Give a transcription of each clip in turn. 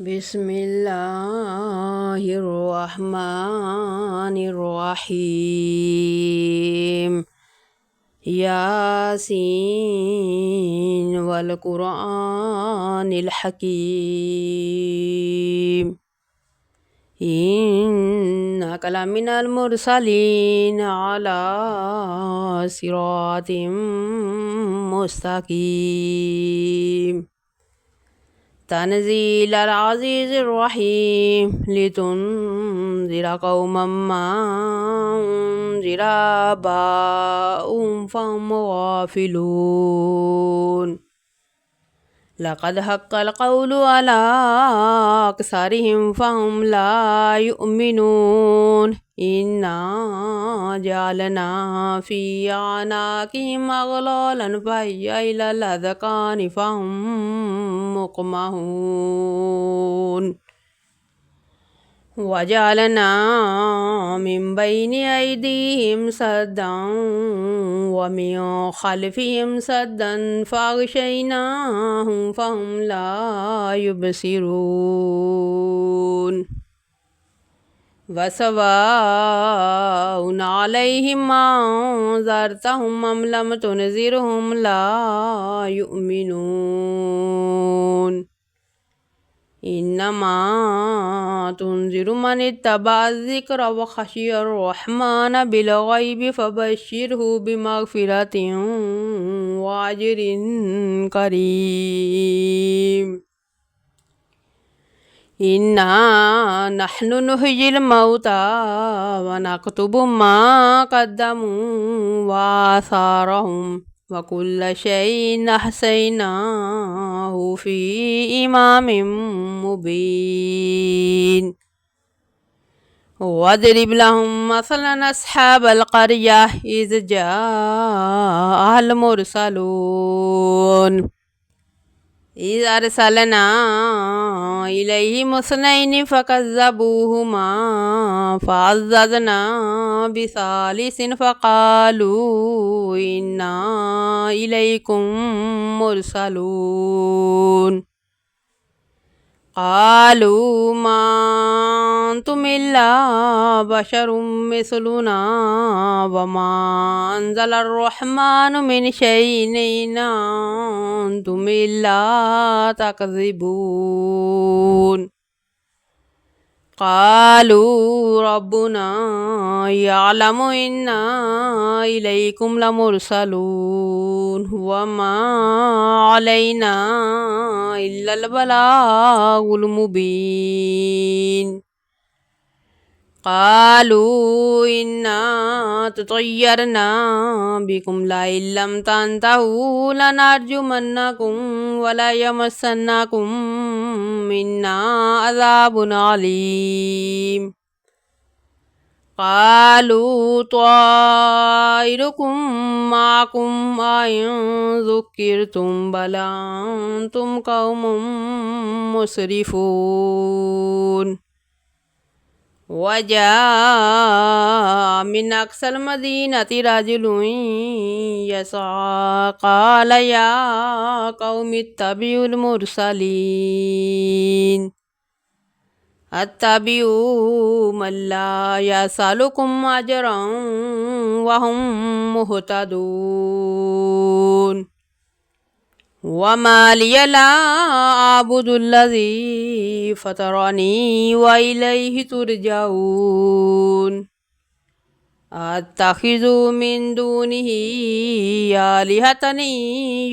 بسم الله الرحمن الرحيم ياسين والقرآن الحكيم إنك لمن المرسلين على صراط مستقيم تنزيل العزيز الرحيم لتنذر قوما ما أنذر آباؤهم فهم غافلون لقد حق القول على أكثرهم فهم لا يؤمنون إنا جعلنا في أعناقهم أغلالا فهي إلى الأذقان فهم مقمحون وجعلنا من بين أيديهم سدا ومن خلفهم سدا فأغشيناهم فهم لا يبصرون وسواء عليهم أنذرتهم أم لم تنذرهم لا يؤمنون إنما تنذر من اتبع الذكر وخشي الرحمن بالغيب فبشره بمغفرة وأجر كريم إنا نحن نحيي الموتى ونكتب ما قدموا وآثارهم وكل شيء أحصيناه في إمام مبين واضرب لهم مثلا أصحاب القرية إذ جاءها المرسلون إذ أرسلنا إليهم اثنين فكذبوهما فعززنا بثالث فقالوا إنا إليكم مرسلون قالوا ما أنتم إلا بشر مثلنا وما أنزل الرحمن من شيء إن أنتم إلا تكذبون قالوا ربنا يعلم إنا إليكم لمرسلون وما علينا إلا البلاغ المبين قالوا إنا تطيرنا بكم لئن لم تنتهوا لنرجمنكم ولا يمسنكم منا عذاب عليم قالوا طائركم معكم أئن ذكرتم بل أنتم قوم مسرفون وجاء من أقصى المدينة رجل يسعى قال يا قوم اتبعوا المرسلين اتبعوا من لا يسألكم أجرا وهم مهتدون وما لي لا أعبد الذي فطرني وإليه ترجعون أتخذ من دونه آلهة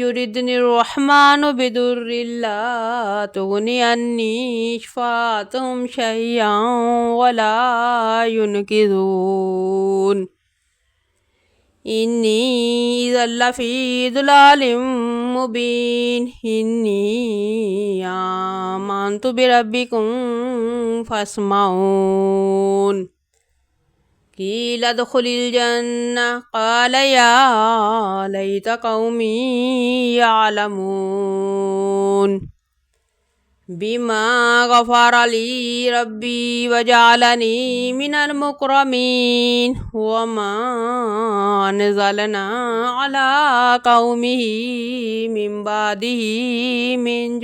يردني الرحمن بضر لا تغني عني شفاعتهم شيئا ولا ينقذون إني إذا لفي ضلال مبين إني آمنت بربكم فاسمعون قيل ادخل الجنة قال يا ليت قومي يعلمون بما غفر لي ربي وجعلني من المكرمين وما نزلنا على قومه من بعده من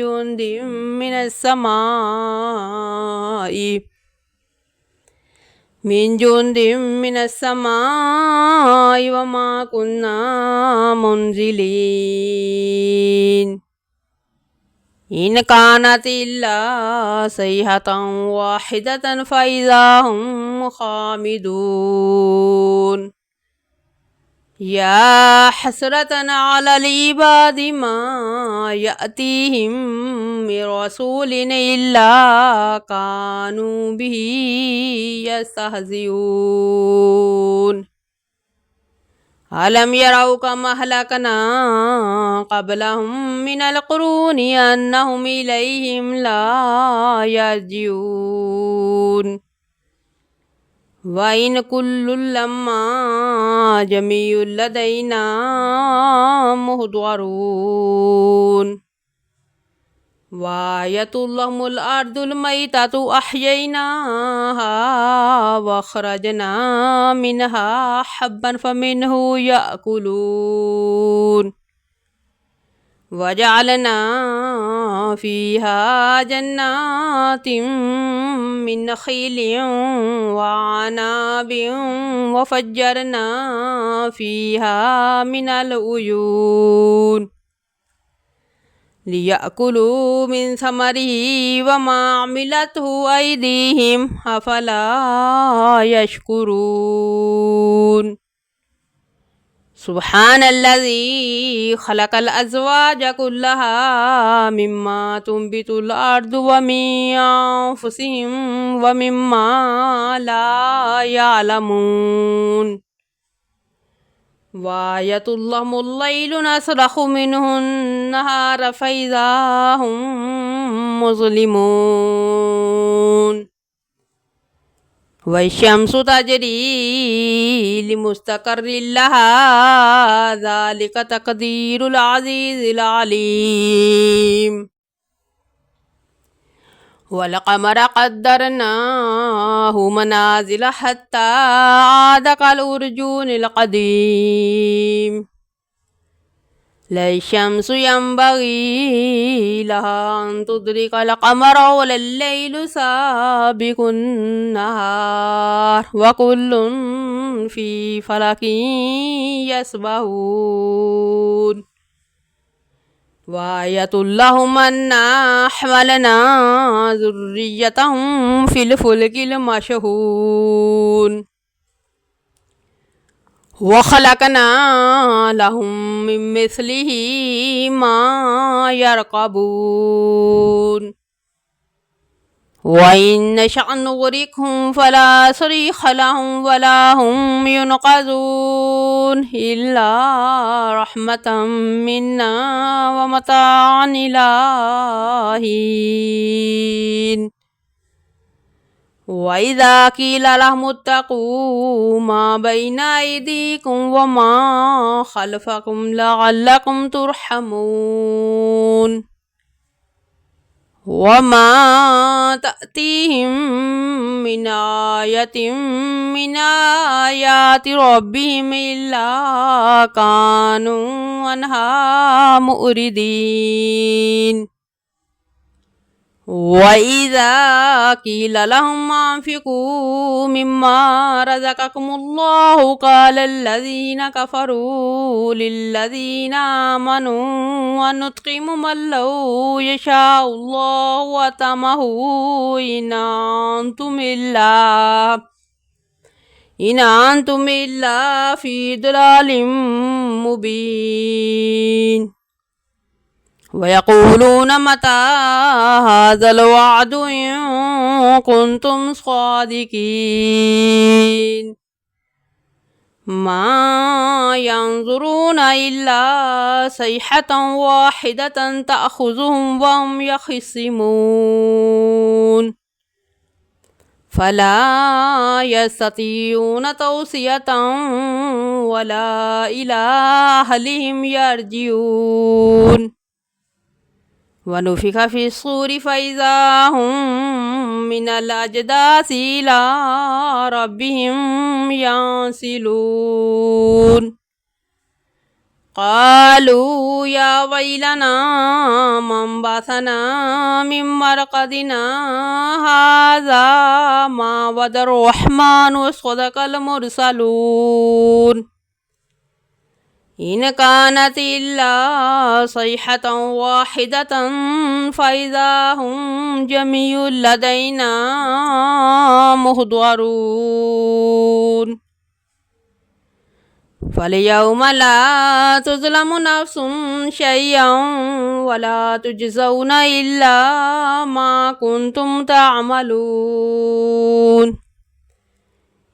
جند من السماء وما كنا منزلين إن كانت إلا صيحة واحدة فإذا هم خامدون يا حسرة على العباد ما يأتيهم من رسول إلا كانوا به يستهزئون ألم يروا كما أهلكنا قبلهم من القرون أنهم إليهم لا يرجعون وإن كل لما جميع لدينا محضرون وآية لهم الأرض الميتة أحييناها وأخرجنا منها حبا فمنه يأكلون وجعلنا فيها جنات من نخيل وعناب وفجرنا فيها من العيون ليأكلوا من ثمره وما عملته أيديهم أفلا يشكرون سبحان الذي خلق الأزواج كلها مما تنبت الأرض ومن أنفسهم ومما لا يعلمون وآية لهم الليل نسلخ منه النهار فإذا هم مظلمون والشمس تجري لمستقر لها ذلك تقدير العزيز العليم والقمر قدرناه منازل حتى عاد كالأرجون القديم لا الشمس ينبغي لها أن تدرك القمر ولا الليل سابق النهار وكل في فلك يسبحون وآية لهم أنا حملنا ذريتهم في الفلك المشحون وخلقنا لهم من مثله ما يركبون وإن نشأ نغرقهم فلا صريخ لهم ولا هم ينقذون إلا رحمة منا ومتاعا إلى حين وإذا قيل لهم اتقوا ما بين أيديكم وما خلفكم لعلكم ترحمون وما تأتيهم من آية من آيات ربهم إلا كانوا عنها مؤردين وإذا قيل لهم أنفقوا مما رزقكم الله قال الذين كفروا للذين آمنوا ونطعم من لو يشاء الله وطعمه إن أنتم إلا في ضلال مبين ويقولون متى هذا الوعد إن كنتم صادقين ما ينظرون إلا صيحة واحدة تأخذهم وهم يخصمون فلا يستطيعون توصية ولا إلى أهلهم يرجعون ونفخ في الصور فإذا هم من الأجداث إلى ربهم ينسلون قالوا يا ويلنا من بعثنا من مرقدنا هذا ما وعد الرحمن وصدق المرسلون إن كانت إلا صيحة واحدة فإذا هم جميع لدينا محضرون فاليوم لا تظلم نفس شيئا ولا تجزون إلا ما كنتم تعملون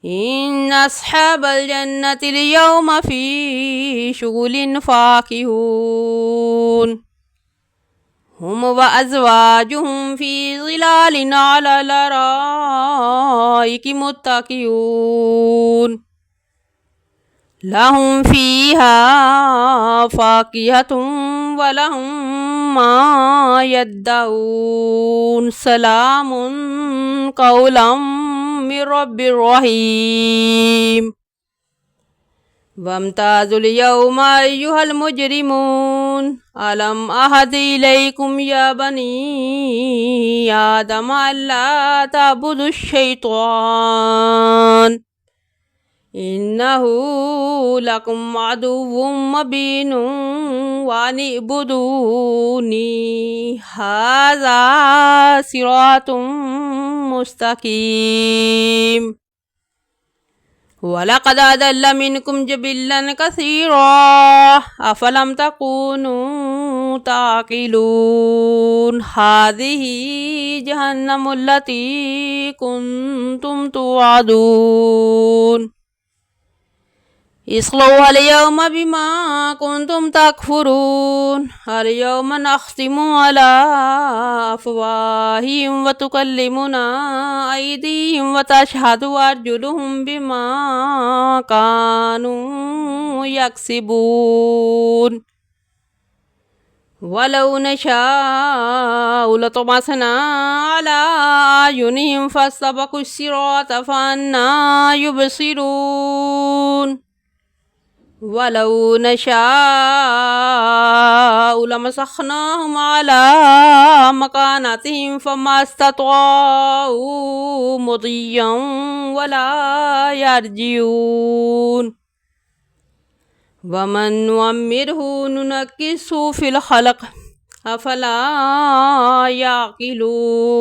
إن أصحاب الجنة اليوم في شغل فاكهون هم وأزواجهم في ظلال على الأرائك متكئون لهم فيها فاكهة ولهم ما يدعون سلام قولا من رب رحيم وامتازوا اليوم أيها المجرمون ألم أعهد إليكم يا بني آدم ألا تعبدوا الشيطان إنه لكم عدو مبين وأن اعبدوني هذا صراط مستقيم ولقد أضل منكم جبلا كثيرا أفلم تكونوا تعقلون هذه جهنم التي كنتم توعدون اصلوها اليوم بما كنتم تكفرون اليوم نختم على أفواههم وتكلمنا أيديهم وتشهد أرجلهم بما كانوا يكسبون ولو نشاء لطمسنا على أعينهم فاستبقوا الصراط فأنى يبصرون ولو نشاء لمسخناهم على مكانتهم فما استطاعوا مضيا ولا يرجعون ومن نعمره ننكسه في الخلق أفلا يعقلون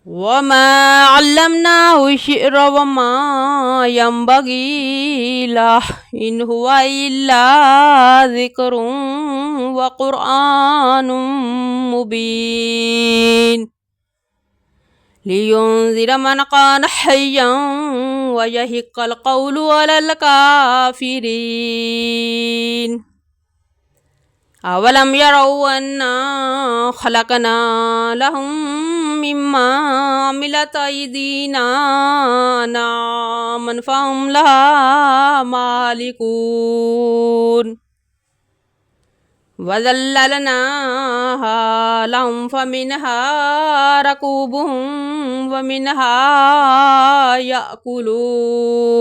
وما علمناه الشعر وما ينبغي له إن هو إلا ذكر وقرآن مبين لينذر من كان حيا ويحق القول على الكافرين أولم يروا أنا خلقنا لهم مما عملت أيدينا أنعاما فهم لها مالكون وذللناها لهم فمنها ركوبهم ومنها يأكلون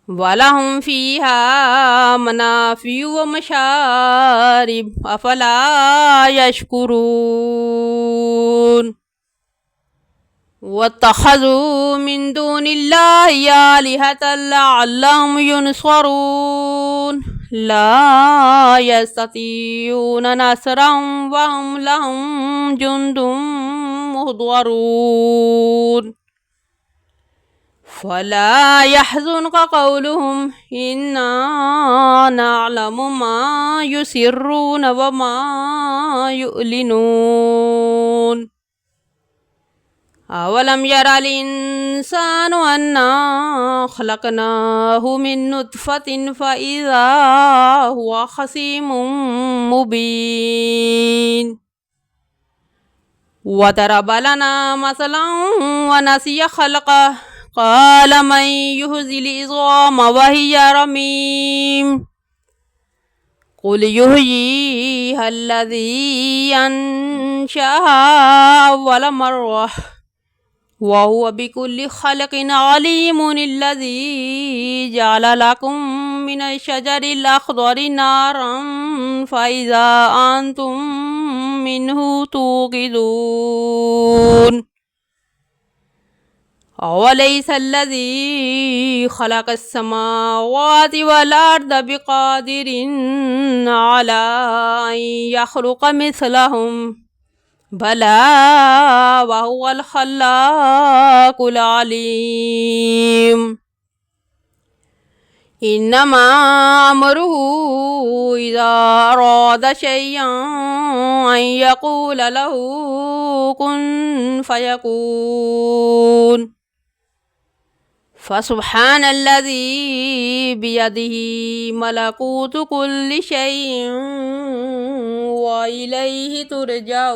ولهم فيها منافع ومشارب أفلا يشكرون واتخذوا من دون الله آلهة لعلهم ينصرون لا يستطيعون نصرا وهم لهم جند محضرون فلا يحزنك قولهم إنا نعلم ما يسرون وما يعلنون أولم ير الإنسان أنا خلقناه من نطفة فإذا هو خصيم مبين وضرب لنا مثلا ونسي خلقه قال من يحيي العظام وهي رميم قل يحييها الذي أنشأها أول مرة وهو بكل خلق عليم الذي جعل لكم من الشجر الأخضر نارا فإذا أنتم منه توقدون أوليس الذي خلق السماوات والأرض بقادر على أن يخلق مثلهم بلى وهو الخلاق العليم إنما أمره إذا أراد شيئا أن يقول له كن فيكون فسبحان الذي بيده ملكوت كل شيء وإليه ترجعون.